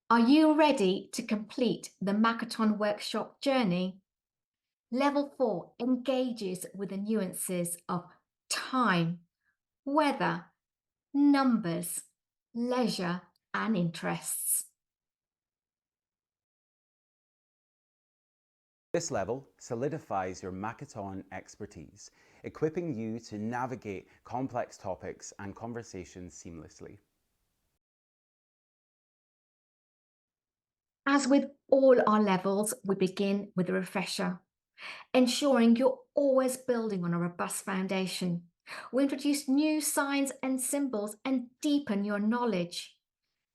Are you ready to complete the Makaton Workshop journey? Level 4 engages with the nuances of time, weather, numbers, leisure, and interests. This level solidifies your Makaton expertise, equipping you to navigate complex topics and conversations seamlessly. As with all our levels, we begin with a refresher, ensuring you're always building on a robust foundation. We introduce new signs and symbols and deepen your knowledge,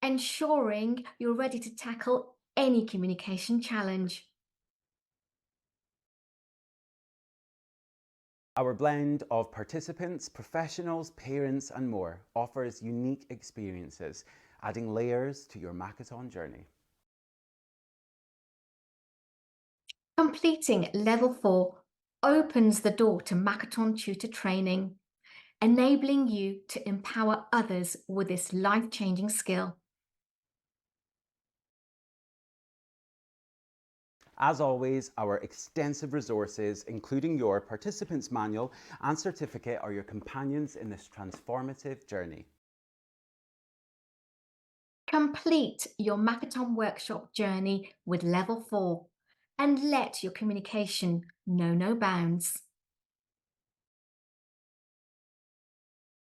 ensuring you're ready to tackle any communication challenge. Our blend of participants, professionals, parents, and more offers unique experiences, adding layers to your Makaton journey. Completing level 4 opens the door to Makaton tutor training, enabling you to empower others with this life-changing skill. As always, our extensive resources, including your participants manual and certificate, are your companions in this transformative journey. Complete your Makaton Workshop journey with level 4 and let your communication know no bounds.